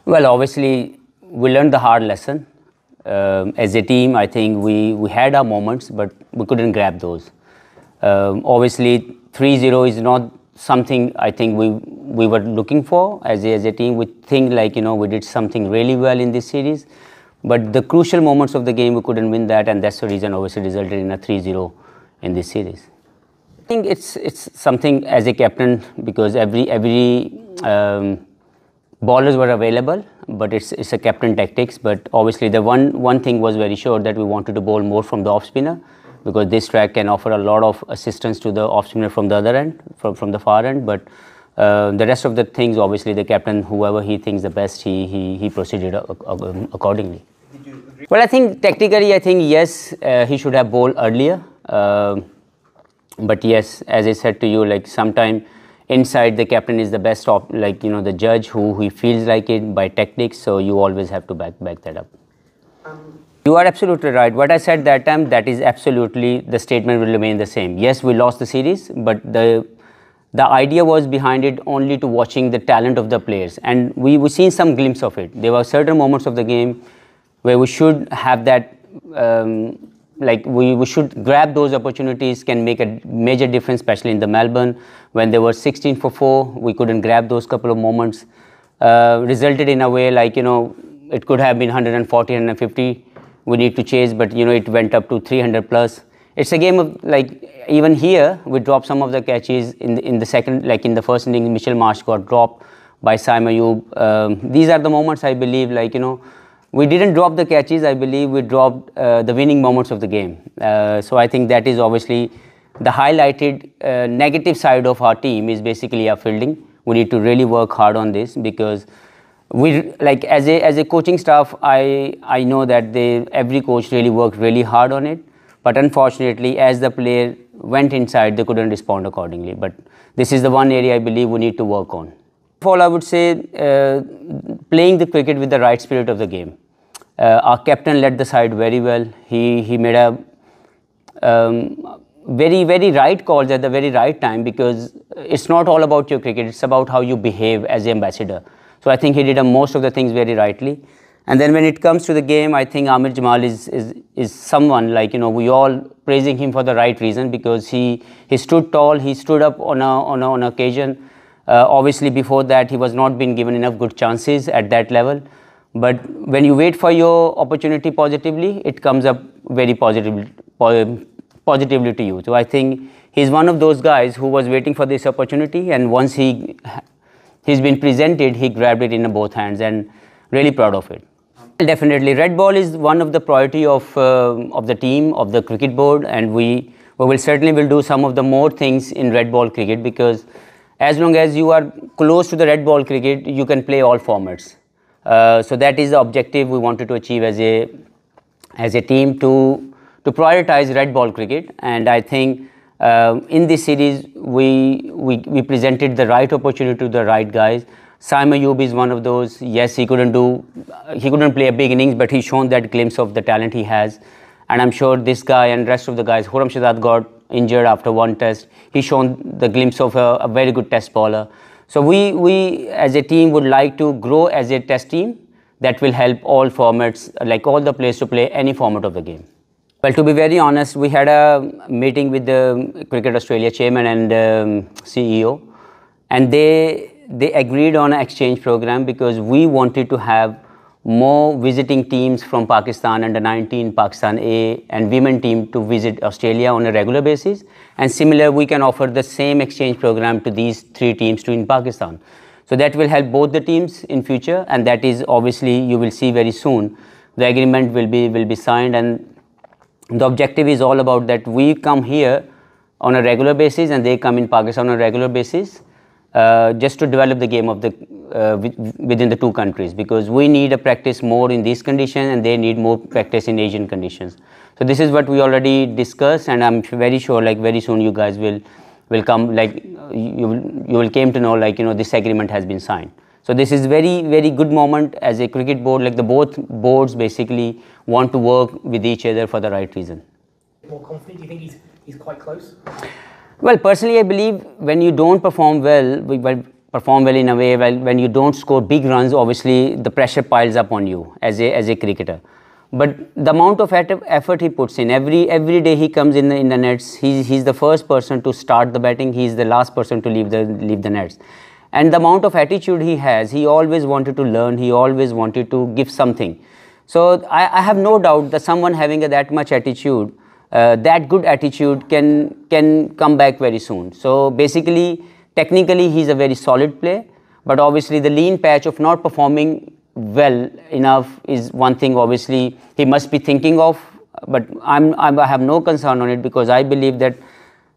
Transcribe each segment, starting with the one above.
Well, obviously, we learned the hard lesson. As a team, I think we had our moments, but we couldn't grab those. Obviously, 3-0 is not something I think we were looking for as a team. We think we did something really well in this series, but the crucial moments of the game we couldn't win that, and that's the reason obviously resulted in a 3-0 in this series. I think it's something as a captain, because every bowlers were available, but it's a captain tactics. But obviously the one thing was very sure, that we wanted to bowl more from the off spinner, because this track can offer a lot of assistance to the off spinner from the other end, from the far end. But the rest of the things, obviously the captain, whoever he thinks the best, he proceeded accordingly. Well, I think tactically, I think yes, he should have bowled earlier. But yes, as I said to you, sometime inside the captain is the best of the judge who he feels like it by tactics. So you always have to back that up. You are absolutely right. What I said that time, that is absolutely, the statement will remain the same. Yes, we lost the series, but the idea was behind it only to watching the talent of the players, and we seen some glimpse of it. There were certain moments of the game where we should have that. We should grab those opportunities, can make a major difference, especially in the Melbourne when they were 16 for 4. We couldn't grab those couple of moments. Resulted in a way it could have been 140, 150. We need to chase, but it went up to 300 plus. It's a game of even here we dropped some of the catches in the second, in the first innings. Mitchell Marsh got dropped by Saim Ayub. These are the moments I believe we didn't drop the catches. I believe we dropped the winning moments of the game. So I think that is obviously the highlighted negative side of our team, is basically our fielding. We need to really work hard on this, because we as a coaching staff, I know that every coach really worked really hard on it, but unfortunately as the player went inside, they couldn't respond accordingly. But this is the one area I believe we need to work on. All I would say, playing the cricket with the right spirit of the game. Our captain led the side very well. He made a very right calls at the very right time, because it's not all about your cricket, it's about how you behave as an ambassador. So I think he did most of the things very rightly. And then when it comes to the game, I think Amir Jamal is someone we all praising him for the right reason, because he stood tall, he stood up on occasion. Obviously before that he was not being given enough good chances at that level, but when you wait for your opportunity positively, it comes up very positively to you. So I think he's one of those guys who was waiting for this opportunity, and once he's been presented, he grabbed it in both hands, and really proud of it. Definitely red ball is one of the priority of the team, of the cricket board, and we will certainly do some of the more things in red ball cricket, because as long as you are close to the red ball cricket, you can play all formats. So that is the objective we wanted to achieve as a team, to prioritize red ball cricket. And I think in this series we presented the right opportunity to the right guys. Saim Ayub is one of those. Yes, he couldn't play a big innings, but he's shown that glimpse of the talent he has. And I'm sure this guy and rest of the guys, Khurram Shahzad got injured after one test. He's shown the glimpse of a very good test bowler. So we as a team would like to grow as a test team that will help all formats, all the players to play any format of the game. Well, to be very honest, we had a meeting with the Cricket Australia chairman and CEO, and they agreed on an exchange program, because we wanted to have more visiting teams from Pakistan, under 19, Pakistan A and women team, to visit Australia on a regular basis. And similar, we can offer the same exchange program to these 3 teams in Pakistan. So that will help both the teams in future, and that is obviously, you will see very soon, the agreement will be signed. And the objective is all about that we come here on a regular basis and they come in Pakistan on a regular basis, just to develop the game of within the 2 countries, because we need a practice more in these conditions and they need more practice in Asian conditions. So this is what we already discussed, and I'm very sure very soon you guys will come, you will came to know this agreement has been signed. So this is very good moment as a cricket board, the both boards basically want to work with each other for the right reason. More confident? Do you think he's quite close? Well, personally, I believe when you don't perform well, perform well in a way when you don't score big runs, obviously the pressure piles up on you as a cricketer. But the amount of effort he puts in, every day he comes in the nets, he's the first person to start the batting, he's the last person to leave the nets. And the amount of attitude he has, he always wanted to learn, he always wanted to give something. So I have no doubt that someone having that much attitude, that good attitude can come back very soon. So basically, technically he's a very solid player, but obviously the lean patch of not performing well enough is one thing obviously he must be thinking of, but I have no concern on it, because I believe that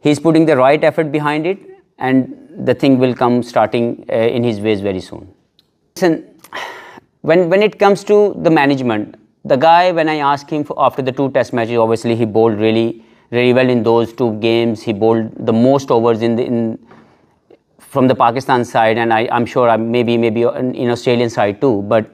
he's putting the right effort behind it and the thing will come starting in his ways very soon. Listen, when it comes to the management, the guy, when I asked him after the 2 test matches, obviously he bowled really well in those 2 games. He bowled the most overs from the Pakistan side, and I'm sure maybe in Australian side too. But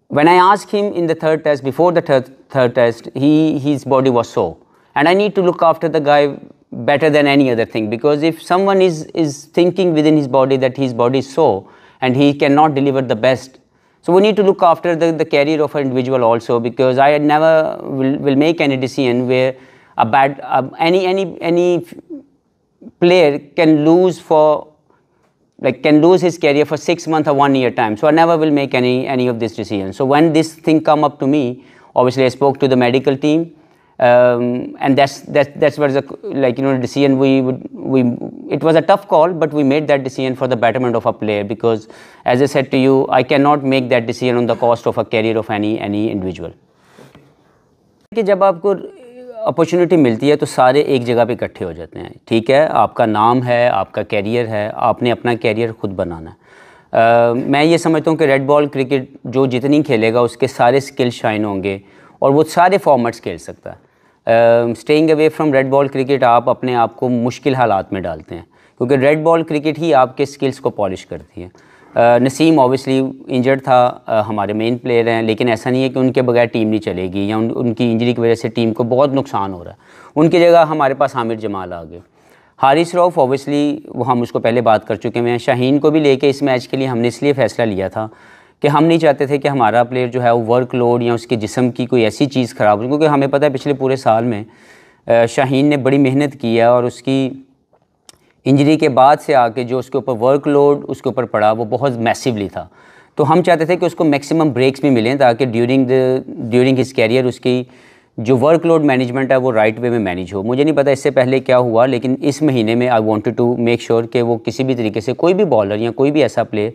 when I asked him in the 3rd test, before the third test, his body was sore, and I need to look after the guy better than any other thing, because if someone is thinking within his body that his body is sore and he cannot deliver the best, so we need to look after the career of an individual also, because I never will make any decision where any player can lose his career for 6 months or 1 year time. So I never will make any of this decision. So when this thing come up to me, obviously I spoke to the medical team, and that's what is decision it was a tough call, but we made that decision for the betterment of a player, because as I said to you, I cannot make that decision on the cost of a career of any individual. कि जब आपको opportunity मिलती है तो सारे एक जगह पे इकट्ठे हो जाते हैं, ठीक है, आपका नाम है, आपका कैरियर है, आपने अपना कैरियर खुद बनाना है। मैं ये समझता हूँ कि रेड बॉल क्रिकेट जो जितनी खेलेगा उसके सारे स्किल शाइन होंगे और वो सारे फॉर्मेट्स खेल सकता है। Staying away from red ball cricket आप अपने आप को मुश्किल हालात में डालते हैं, क्योंकि रेड बॉल क्रिकेट ही आपके स्किल्स को पॉलिश करती है। नसीम ऑब्वियसली इंजर्ड था, हमारे मेन प्लेयर हैं, लेकिन ऐसा नहीं है कि उनके बगैर टीम नहीं चलेगी या उनकी इंजरी की वजह से टीम को बहुत नुकसान हो रहा है। उनकी जगह हमारे पास आमिर जमाल आ गए। हारिस रऊफ़ ऑब्वियसली वो हम उसको पहले बात कर चुके हैं। शाहीन को भी लेके इस मैच के लिए हमने इसलिए फ़ैसला लिया था कि हम नहीं चाहते थे कि हमारा प्लेयर जो है वो वर्कलोड या उसके जिस्म की कोई ऐसी चीज़ ख़राब हो, क्योंकि हमें पता है पिछले पूरे साल में शाहीन ने बड़ी मेहनत की है और उसकी इंजरी के बाद से आके जो उसके ऊपर वर्कलोड उसके ऊपर पड़ा वो बहुत मैसिवली था। तो हम चाहते थे कि उसको मैक्सिमम ब्रेक्स भी मिलें ताकि ड्यूरिंग हिज कैरियर उसकी जो वर्कलोड मैनेजमेंट है वो राइट वे में मैनेज हो। मुझे नहीं पता इससे पहले क्या हुआ, लेकिन इस महीने में I wanted to make sure कि वो किसी भी तरीके से कोई भी बॉलर या कोई भी ऐसा प्लेयर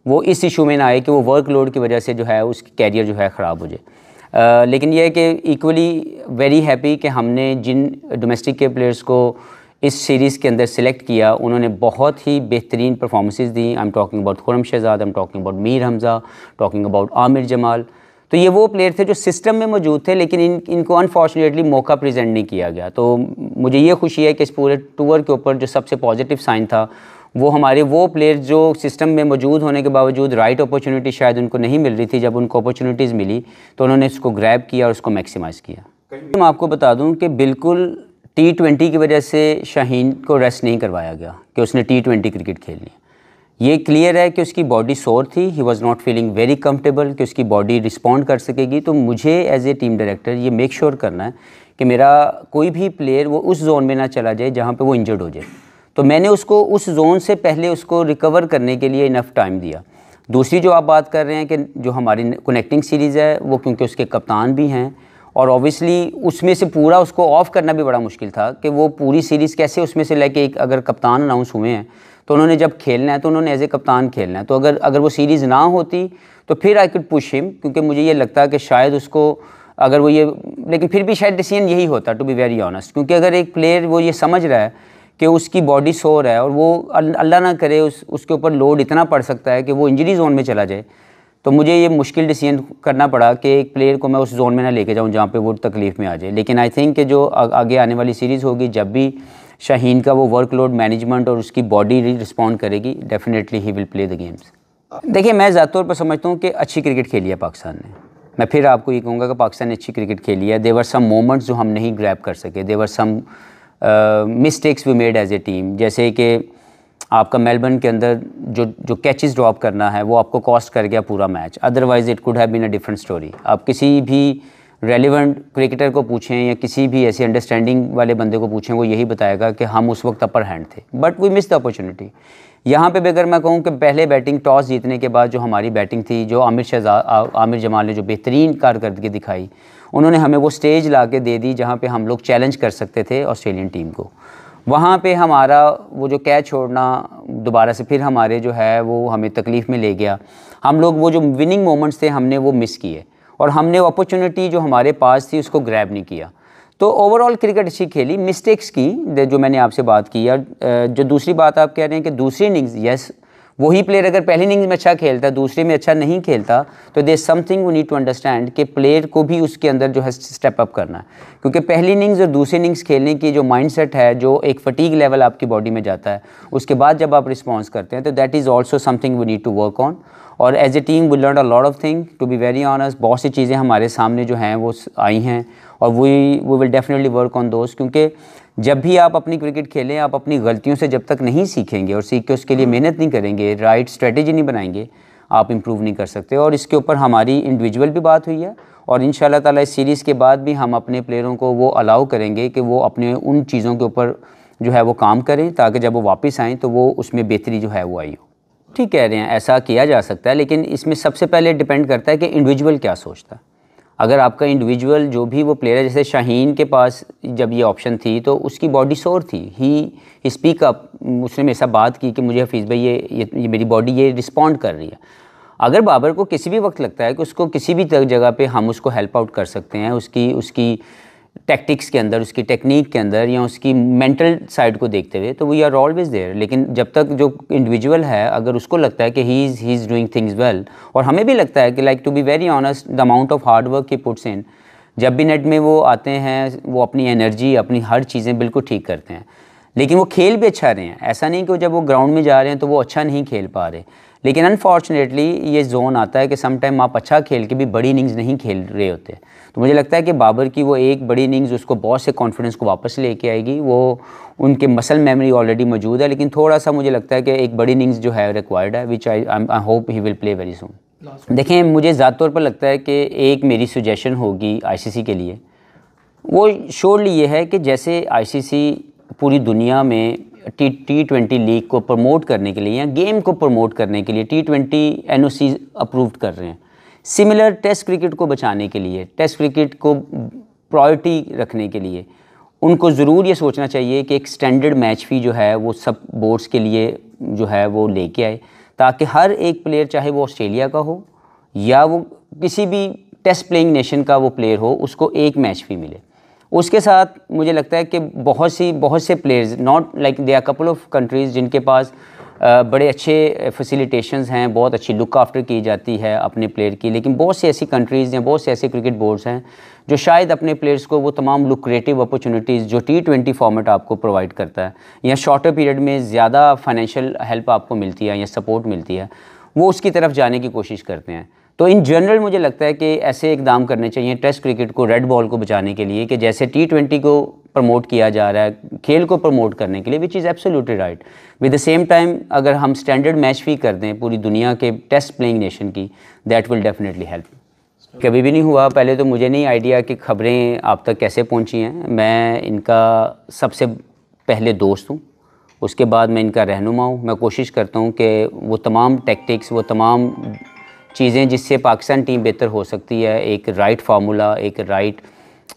वो इस इशू में ना आए कि वो वर्कलोड की वजह से जो है उसकी कैरियर जो है ख़राब हो जाए। लेकिन यह है कि इक्वली वेरी हैप्पी कि हमने जिन डोमेस्टिक के प्लेयर्स को इस सीरीज़ के अंदर सिलेक्ट किया उन्होंने बहुत ही बेहतरीन परफॉर्मेंसेस दी। I am talking about Khurram Shahzad, I am talking about Mir Hamza, talking about Aamir Jamal. तो ये वो प्लेयर थे जो सिस्टम में मौजूद थे, लेकिन इनको अनफॉर्चुनेटली मौका प्रेजेंट नहीं किया गया। तो मुझे ये खुशी है कि इस पूरे टूर के ऊपर जो सबसे पॉजिटिव साइन था वो हमारे वो प्लेयर जो सिस्टम में मौजूद होने के बावजूद राइट अपॉर्चुनिटी शायद उनको नहीं मिल रही थी, जब उनको अपॉर्चुनिटीज़ मिली तो उन्होंने इसको ग्रैब किया और उसको मैक्सिमाइज़ किया। मैं आपको बता दूं कि बिल्कुल T20 की वजह से शाहीन को रेस्ट नहीं करवाया गया कि उसने T20 क्रिकेट खेलनी। ये क्लियर है कि उसकी बॉडी सोर थी, he was not feeling very comfortable कि उसकी बॉडी रिस्पॉन्ड कर सकेगी। तो मुझे एज ए टीम डायरेक्टर ये मेक श्योर करना है कि मेरा कोई भी प्लेयर वो उस जोन में ना चला जाए जहाँ पे वो इंजर्ड हो जाए। तो मैंने उसको उस जोन से पहले उसको रिकवर करने के लिए इनफ टाइम दिया। दूसरी जो आप बात कर रहे हैं कि जो हमारी कनेक्टिंग सीरीज़ है वो क्योंकि उसके कप्तान भी हैं और ऑब्वियसली उसमें से पूरा उसको ऑफ करना भी बड़ा मुश्किल था कि वो पूरी सीरीज़ कैसे उसमें से लेके एक अगर कप्तान अनाउंस हुए हैं तो उन्होंने जब खेलना है तो उन्होंने एज ए कप्तान खेलना है। तो अगर वो सीरीज़ ना होती तो फिर आई कुड पुश हिम, क्योंकि मुझे ये लगता है कि शायद उसको अगर वो ये, लेकिन फिर भी शायद डिसीजन यही होता टू बी वेरी ऑनेस्ट, क्योंकि अगर एक प्लेयर वो ये समझ रहा है कि उसकी बॉडी सोर है और वो अल्लाह ना करे उसके ऊपर लोड इतना पड़ सकता है कि वो इंजरी जोन में चला जाए, तो मुझे ये मुश्किल डिसीजन करना पड़ा कि एक प्लेयर को मैं उस जोन में ना लेके जाऊं जहां पे वो तकलीफ़ में आ जाए। लेकिन आई थिंक कि जो आगे आने वाली सीरीज़ होगी, जब भी शाहीन का वो वर्कलोड मैनेजमेंट और उसकी बॉडी रिस्पॉन्ड करेगी, definitely he will play the games. देखिए, मैं ज़ात तौर पर समझता हूँ कि अच्छी क्रिकेट खेली है पाकिस्तान ने। मैं फिर आपको ये कहूँगा कि पाकिस्तान ने अच्छी क्रिकेट खेली है। देवर सम मोमेंट्स जो हम नहीं ग्रैब कर सके, there were some mistakes we made as a team, जैसे कि आपका मेलबर्न के अंदर जो कैचेस ड्रॉप करना है वो आपको कॉस्ट कर गया पूरा match, otherwise it could have been a different story. आप किसी भी रेलिवेंट क्रिकेटर को पूछें या किसी भी ऐसे अंडरस्टैंडिंग वाले बंदे को पूछें, वो यही बताएगा कि हम उस वक्त अपर हैंड थे, but we miss the opportunity. यहाँ पे भी अगर मैं कहूँ कि पहले बैटिंग टॉस जीतने के बाद जो हमारी बैटिंग थी, जो आमिर जमाल ने जो बेहतरीन कारकर्दगी दिखाई, उन्होंने हमें वो स्टेज ला के दे दी जहाँ पे हम लोग चैलेंज कर सकते थे ऑस्ट्रेलियन टीम को। वहाँ पे हमारा वो जो कैच छोड़ना दोबारा से फिर हमारे जो है वो हमें तकलीफ़ में ले गया। हम लोग वो जो विनिंग मोमेंट्स थे हमने वो मिस किए, और हमने वो अपॉर्चुनिटी जो हमारे पास थी उसको ग्रैब नहीं किया। तो ओवरऑल क्रिकेट अच्छी खेली, मिस्टेक्स की जो मैंने आपसे बात की। या जो दूसरी बात आप कह रहे हैं कि दूसरी इनिंग्स, यस, वही प्लेयर अगर पहली इनिंग्स में अच्छा खेलता, दूसरे में अच्छा नहीं खेलता, तो there something we need to understand कि प्लेयर को भी उसके अंदर जो है स्टेप अप करना है। क्योंकि पहली इनिंग्स और दूसरी इनिंग्स खेलने की जो माइंडसेट है, जो एक फटीग लेवल आपकी बॉडी में जाता है, उसके बाद जब आप रिस्पॉन्स करते हैं, तो that is also something we need to work on. और as a team we learn a lot of thing, to be very honest. बहुत सी चीज़ें हमारे सामने जो हैं वो आई हैं, और we will definitely work on दोस्त। क्योंकि जब भी आप अपनी क्रिकेट खेलें, आप अपनी गलतियों से जब तक नहीं सीखेंगे और सीख के उसके लिए मेहनत नहीं करेंगे, राइट स्ट्रेटेजी नहीं बनाएंगे, आप इम्प्रूव नहीं कर सकते। और इसके ऊपर हमारी इंडिविजुअल भी बात हुई है, और इंशाल्लाह ताला इस सीरीज़ के बाद भी हम अपने प्लेयरों को वो अलाउ करेंगे कि वो अपने उन चीज़ों के ऊपर जो है वो काम करें, ताकि जब वो वापस आएँ तो वो उसमें बेहतरी जो है वो आई हो। ठीक कह रहे हैं, ऐसा किया जा सकता है, लेकिन इसमें सबसे पहले डिपेंड करता है कि इंडिविजुअल क्या सोचता है। अगर आपका इंडिविजुअल जो भी वो प्लेयर है, जैसे शाहीन के पास जब ये ऑप्शन थी तो उसकी बॉडी सोर थी, ही स्पीक अप, उसने मेरे साथ बात की कि मुझे हफीज़ भाई ये मेरी बॉडी ये रिस्पॉन्ड कर रही है। अगर बाबर को किसी भी वक्त लगता है कि उसको किसी भी जगह पे हम उसको हेल्प आउट कर सकते हैं, उसकी टैक्टिक्स के अंदर, उसकी टेक्निक के अंदर, या उसकी मेंटल साइड को देखते हुए, तो वी आर ऑलवेज देयर। लेकिन जब तक जो इंडिविजुअल है, अगर उसको लगता है कि he is doing things well, और हमें भी लगता है कि like to be very honest, the amount of hard work he puts in, जब भी नेट में वो आते हैं वो अपनी एनर्जी, अपनी हर चीज़ें बिल्कुल ठीक करते हैं, लेकिन वो खेल भी अच्छा रहे हैं। ऐसा नहीं कि जब वो ग्राउंड में जा रहे हैं तो वो अच्छा नहीं खेल पा रहे, लेकिन अनफॉर्चुनेटली ये जोन आता है कि सम टाइम आप अच्छा खेल के भी बड़ी इनिंग्स नहीं खेल रहे होते। तो मुझे लगता है कि बाबर की वो एक बड़ी इनिंग्स उसको बहुत से कॉन्फिडेंस को वापस लेके आएगी। वो उनके मसल मेमोरी ऑलरेडी मौजूद है, लेकिन थोड़ा सा मुझे लगता है कि एक बड़ी इनिंग्स जो है रिक्वायर्ड है, which I hope he will play very soon. देखें, मुझे ज़ात तौर पर लगता है कि एक मेरी सजेशन होगी आईसीसी के लिए, वो श्योरली ये है कि जैसे आईसीसी पूरी दुनिया में टी20 लीग को प्रमोट करने के लिए या गेम को प्रमोट करने के लिए टी20 एनओसी अप्रूव्ड कर रहे हैं, सिमिलर टेस्ट क्रिकेट को बचाने के लिए, टेस्ट क्रिकेट को प्रायोरिटी रखने के लिए उनको ज़रूर ये सोचना चाहिए कि एक स्टैंडर्ड मैच फ़ी जो है वो सब बोर्ड्स के लिए जो है वो लेके आए, ताकि हर एक प्लेयर, चाहे वो ऑस्ट्रेलिया का हो या वो किसी भी टेस्ट प्लेइंग नेशन का वो प्लेयर हो, उसको एक मैच फ़ी मिले। उसके साथ मुझे लगता है कि बहुत से players, not like they are couple of countries जिनके पास बड़े अच्छे फैसिलिटेशंस हैं, बहुत अच्छी लुक आफ्टर की जाती है अपने प्लेयर की, लेकिन बहुत सी ऐसी कंट्रीज़ या बहुत से ऐसे क्रिकेट बोर्ड्स हैं जो शायद अपने प्लेयर्स को वो तमाम लुक्रेटिव अपॉर्चुनिटीज़ जो टी20 फॉर्मेट आपको प्रोवाइड करता है, या शॉर्टर पीरियड में ज़्यादा फाइनेंशियल हेल्प आपको मिलती है या सपोर्ट मिलती है, वो उसकी तरफ जाने की कोशिश करते हैं। तो इन जनरल मुझे लगता है कि ऐसे इकदाम करने चाहिए टेस्ट क्रिकेट को, रेड बॉल को बचाने के लिए, कि जैसे टी20 को प्रमोट किया जा रहा है, खेल को प्रमोट करने के लिए, which is absolutely right. With the same time अगर हम स्टैंडर्ड मैच फ़ी कर दें पूरी दुनिया के टेस्ट प्लेइंग नेशन की, दैट विल डेफिनेटली हेल्प। कभी भी नहीं हुआ, पहले तो मुझे नहीं आइडिया कि खबरें आप तक कैसे पहुंची हैं। मैं इनका सबसे पहले दोस्त हूं, उसके बाद मैं इनका रहनुमा हूं। मैं कोशिश करता हूं कि वो तमाम टैक्टिक्स, वो तमाम चीज़ें जिससे पाकिस्तान टीम बेहतर हो सकती है, एक राइट फार्मूला, एक राइट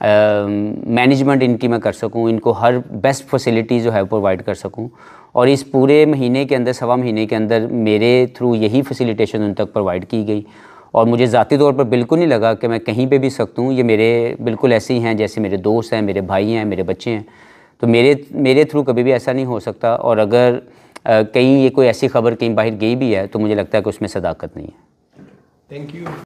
मैनेजमेंट इनकी मैं कर सकूं, इनको हर बेस्ट फैसिलिटी जो है प्रोवाइड कर सकूं। और इस पूरे महीने के अंदर, सवा महीने के अंदर मेरे थ्रू यही फैसिलिटेशन उन तक प्रोवाइड की गई, और मुझे ज़ाती तौर पर बिल्कुल नहीं लगा कि मैं कहीं पे भी सकता हूँ। ये मेरे बिल्कुल ऐसे ही हैं जैसे मेरे दोस्त हैं, मेरे भाई हैं, मेरे बच्चे हैं। तो मेरे थ्रू कभी भी ऐसा नहीं हो सकता, और अगर कहीं ये कोई ऐसी खबर कहीं बाहर गई भी है तो मुझे लगता है कि उसमें सदाकत नहीं है। Thank you.